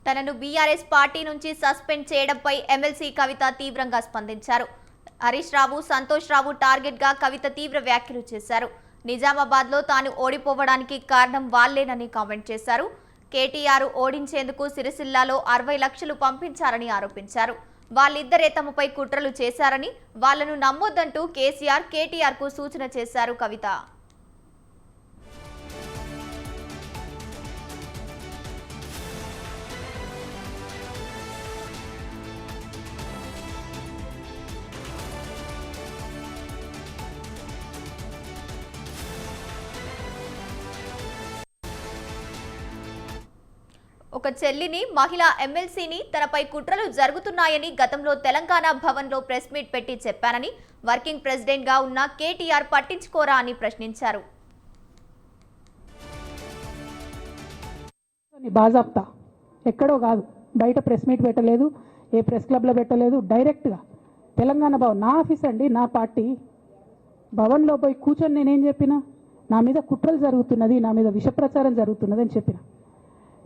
తనను BRS party నుంచి suspend చేయడంపై ఎమ్మెల్సీ కవిత తీవ్రంగా స్పందించారు. హరీష్ రావు, సంతోష్ రావు టార్గెట్ గా కవిత తీవ్ర వ్యాఖ్యలు చేశారు. నిజామాబాద్ లో తాను ఓడిపోవడానికి కారణం వాళ్లేనని కామెంట్ చేశారు. కేటీఆర్ ఓడించేందుకు సిరిసిల్లాలో 60 లక్షలు పంపించారని ఆరోపించారు. వాళ్ళిద్దరే తమపై కుట్రలు చేశారని, వాళ్లను నమ్మొద్దంటూ కేసీఆర్, కేటీఆర్ కు సూచన చేశారు కవిత. ఒక చెల్లిని, మహిళా ఎమ్మెల్సీని తనపై కుట్రలు జరుగుతున్నాయని గతంలో తెలంగాణ భవన్లో ప్రెస్ మీట్ పెట్టి చెప్పానని, వర్కింగ్ ప్రెసిడెంట్ గా ఉన్న కేటీఆర్ పట్టించుకోరా అని ప్రశ్నించారు. బాజాప్తా ఎక్కడో కాదు, బయట ప్రెస్ మీట్ పెట్టలేదు, ఏ ప్రెస్ క్లబ్లో పెట్టలేదు, డైరెక్ట్గా తెలంగాణ భవన్ నా ఆఫీస్ అండి, నా పార్టీ భవన్లో పోయి కూర్చొని నేనేం చెప్పినా, నా మీద కుట్రలు జరుగుతున్నది, నా మీద విషప్రచారం జరుగుతున్నది అని చెప్పిన.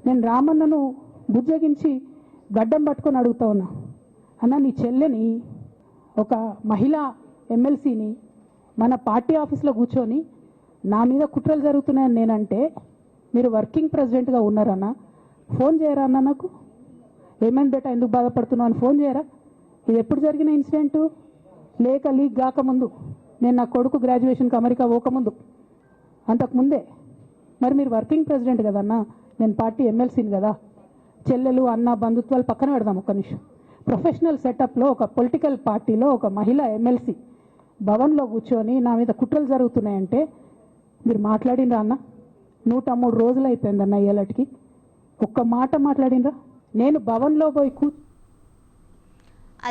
నేను రామన్నను బుజ్జగించి గడ్డం పట్టుకొని అడుగుతా ఉన్నా, అన్న నీ చెల్లెని, ఒక మహిళా ఎమ్మెల్సీని మన పార్టీ ఆఫీస్లో కూర్చొని నా మీద కుట్రలు జరుగుతున్నాయని నేనంటే, మీరు వర్కింగ్ ప్రెసిడెంట్గా ఉన్నారన్న, ఫోన్ చేయరా అన్న, నాకు ఏమైంది బేటా, ఎందుకు బాధపడుతున్నావు అని ఫోన్ చేయరా? ఇది ఎప్పుడు జరిగిన ఇన్సిడెంటు? లేక లీక్ కాకముందు, నేను నా కొడుకు గ్రాడ్యుయేషన్కి అమెరికా పోకముందు, అంతకుముందే. మరి మీరు వర్కింగ్ ప్రెసిడెంట్ కదన్నా, నేను పార్టీ ఎమ్మెల్సీని కదా. చెల్లెలు, అన్న, బంధుత్వాలు పక్కన పెడదాం ఒక్క నిమిషం. ప్రొఫెషనల్ సెటప్లో ఒక పొలిటికల్ పార్టీలో ఒక మహిళా ఎమ్మెల్సీ భవన్లో కూర్చొని నా మీద కుట్రలు జరుగుతున్నాయంటే మీరు మాట్లాడినరా అన్న? 103 రోజులు అయిపోయిందన్న ఇయ్యాలటికి, ఒక్క మాట మాట్లాడినరా? నేను భవన్లో పోయి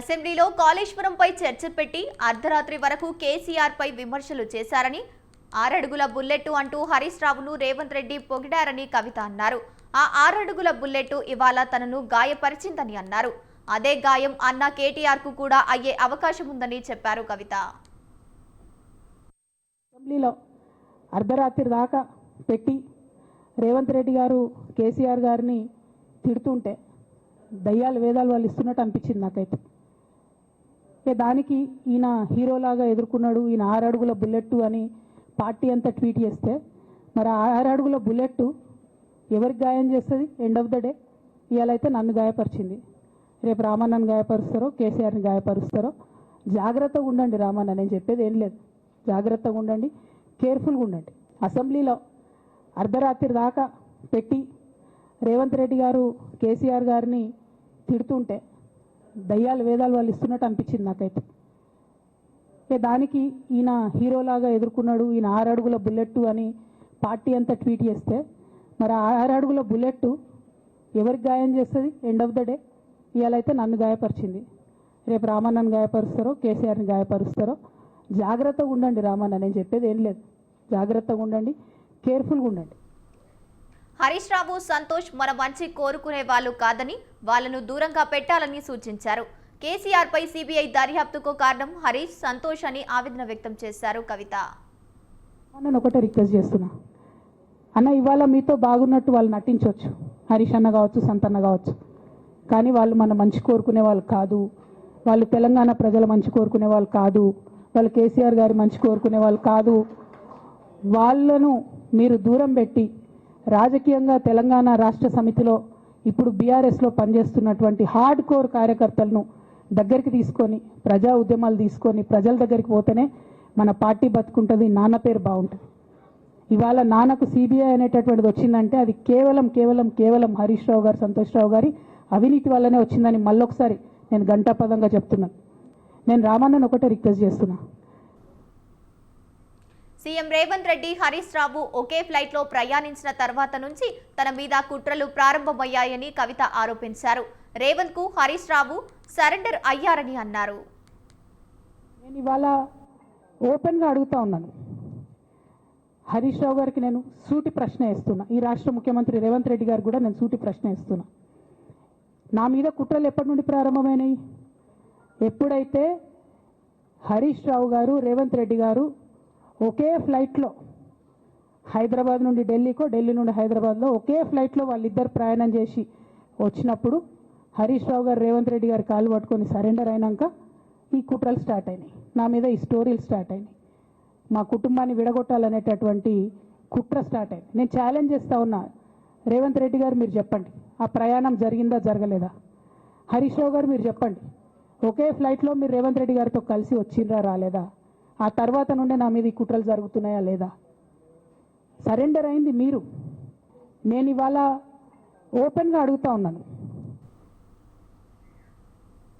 అసెంబ్లీలో కాళేశ్వరంపై చర్చ పెట్టి అర్ధరాత్రి వరకు కేసీఆర్ పై విమర్శలు చేశారని, 6 అడుగుల బుల్లెట్ అంటూ హరీష్ రావును రేవంత్ రెడ్డి పొగిడారని కవిత అన్నారు. ఆ 6 అడుగుల బుల్లెట్ ఇవాళ తనను గాయపరిచిందని అన్నారు. అదే గాయం అన్న కేటీఆర్ కు కూడా అయ్యే అవకాశం ఉందని చెప్పారు కవిత. అసెంబ్లీలో అర్ధరాత్రి దాకా పెట్టి రేవంత్ రెడ్డి గారు కేసీఆర్ గారిని తిడుతుంటే దయ్యాలు వేదాలు వాళ్ళు ఇస్తున్నట్టు అనిపించింది నాకైతే. దానికి ఈయన హీరోలాగా ఎదుర్కొన్నాడు, ఈయన 6 అడుగుల బుల్లెట్ అని పార్టీ అంతా ట్వీట్ చేస్తే, మరి 6 అడుగుల బుల్లెట్ ఎవరికి గాయం చేస్తుంది? ఎండ్ ఆఫ్ ద డే ఇవాళ అయితే నన్ను గాయపరిచింది, రేపు రామన్నను గాయపరుస్తారో, కేసీఆర్ని గాయపరుస్తారో. జాగ్రత్తగా ఉండండి రామన్న, నేను చెప్పేది ఏం లేదు, జాగ్రత్తగా ఉండండి, కేర్ఫుల్గా ఉండండి. అసెంబ్లీలో అర్ధరాత్రి దాకా పెట్టి రేవంత్ రెడ్డి గారు కేసీఆర్ గారిని తిడుతుంటే దయ్యాలు వేదాలు వాళ్ళు ఇస్తున్నట్టు అనిపించింది నాకైతే. దానికి ఈయన హీరోలాగా ఎదుర్కొన్నాడు, ఈయన 6 అడుగుల బుల్లెట్ అని పార్టీ అంతా ట్వీట్ చేస్తే, మరి 6 అడుగుల బుల్లెట్ ఎవరికి గాయం చేస్తుంది? ఎండ్ ఆఫ్ ద డే ఇవాళ అయితే నన్ను గాయపరిచింది, రేపు రామన్నను గాయపరుస్తారో, కేసీఆర్ని గాయపరుస్తారో. జాగ్రత్తగా ఉండండి రామన్న, నేను చెప్పేది ఏం లేదు, జాగ్రత్తగా ఉండండి, కేర్ఫుల్గా ఉండండి. హరీష్ రావు, సంతోష్ మన మంచి కోరుకునే వాళ్ళు కాదని, వాళ్లను దూరంగా పెట్టాలని సూచించారు. కేసీఆర్ పై సిబిఐ దర్యాప్తుకు కారణం హరీష్, సంతోష్ అని ఆవేదన వ్యక్తం చేశారు కవిత. నేను ఒకటే రిక్వెస్ట్ చేస్తున్నా అన్న, ఇవాళ మీతో బాగున్నట్టు వాళ్ళు నటించవచ్చు, హరీష్ అన్న కావచ్చు, సంతన్న కావచ్చు, కానీ వాళ్ళు మన మంచి కోరుకునే వాళ్ళు కాదు, వాళ్ళు తెలంగాణ ప్రజల మంచి కోరుకునే వాళ్ళు కాదు, వాళ్ళు కేసీఆర్ గారి మంచి కోరుకునే వాళ్ళు కాదు. వాళ్ళను మీరు దూరం పెట్టి రాజకీయంగా తెలంగాణ రాష్ట్ర సమితిలో ఇప్పుడు బీఆర్ఎస్లో పనిచేస్తున్నటువంటి హార్డ్ కోర్ కార్యకర్తలను దగ్గరికి తీసుకొని, ప్రజా ఉద్యమాలు తీసుకొని ప్రజల దగ్గరికి పోతేనే మన పార్టీ బతుకుంటుంది, నాన్న పేరు బాగుంటుంది. ఇవాళ నాన్నకు సిబిఐ అనేటటువంటిది వచ్చిందంటే అది కేవలం హరీష్ రావు గారు, సంతోష్ రావు గారి అవినీతి వల్లనే వచ్చిందని మళ్ళొకసారి నేను ఘంటాపదంగా చెప్తున్నాను. నేను రామన్నను ఒకటే రిక్వెస్ట్ చేస్తున్నా. సీఎం రేవంత్ రెడ్డి, హరీష్ రావు ఒకే ఫ్లైట్ లో ప్రయాణించిన తర్వాత నుంచి తన మీద కుట్రలు ప్రారంభమయ్యాయని కవిత ఆరోపించారు. రేవంత్ కు హరీష్ రావు సరెండర్ అయ్యారని అన్నారు. నేను ఇవాళ ఓపెన్గా అడుగుతా ఉన్నాను, హరీష్ రావు గారికి నేను సూటి ప్రశ్న వేస్తున్నా, ఈ రాష్ట్ర ముఖ్యమంత్రి రేవంత్ రెడ్డి గారికి కూడా నేను సూటి ప్రశ్న వేస్తున్నా. నా మీద కుట్రలు ఎప్పటి నుండి ప్రారంభమైనాయి? ఎప్పుడైతే హరీష్ రావు గారు, రేవంత్ రెడ్డి గారు ఒకే ఫ్లైట్లో హైదరాబాద్ నుండి ఢిల్లీకో, ఢిల్లీ నుండి హైదరాబాద్లో ఒకే ఫ్లైట్లో వాళ్ళిద్దరు ప్రయాణం చేసి వచ్చినప్పుడు హరీష్ రావు గారు రేవంత్ రెడ్డి గారు కాళ్ళు పట్టుకొని సరెండర్ అయినాక ఈ కుట్రలు స్టార్ట్ అయినాయి, నా మీద ఈ స్టోరీలు స్టార్ట్ అయినాయి, మా కుటుంబాన్ని విడగొట్టాలనేటటువంటి కుట్ర స్టార్ట్ అయింది. నేను ఛాలెంజ్ చేస్తూ ఉన్నా, రేవంత్ రెడ్డి గారు మీరు చెప్పండి, ఆ ప్రయాణం జరిగిందా జరగలేదా? హరీష్ రావు గారు మీరు చెప్పండి, ఒకే ఫ్లైట్లో మీరు రేవంత్ రెడ్డి గారితో కలిసి వచ్చిండ్రా రాలేదా? ఆ తర్వాత నుండే నా మీద ఈ కుట్రలు జరుగుతున్నాయా లేదా? సరెండర్ అయింది మీరు. నేను ఇవాళ ఓపెన్గా అడుగుతా ఉన్నాను,